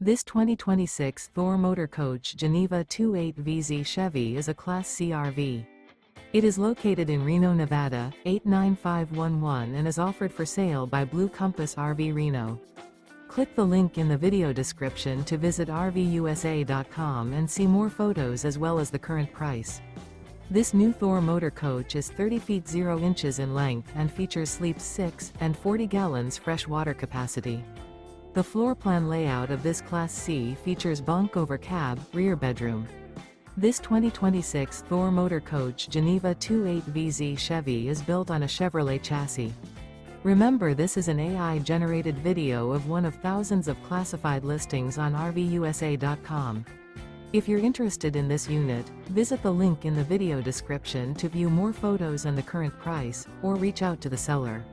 This 2026 Thor Motor Coach Geneva 28VZ Chevy is a Class C RV. It is located in Reno, Nevada, 89511 and is offered for sale by Blue Compass RV Reno. Click the link in the video description to visit RVUSA.com and see more photos as well as the current price. This new Thor Motor Coach is 30 feet 0 inches in length and features sleeps 6 and 40 gallons fresh water capacity. The floor plan layout of this Class C features bunk over cab, rear bedroom. This 2026 Thor Motor Coach Geneva 28VZ Chevy is built on a Chevrolet chassis. Remember, this is an AI-generated video of one of thousands of classified listings on RVUSA.com. If you're interested in this unit, visit the link in the video description to view more photos and the current price, or reach out to the seller.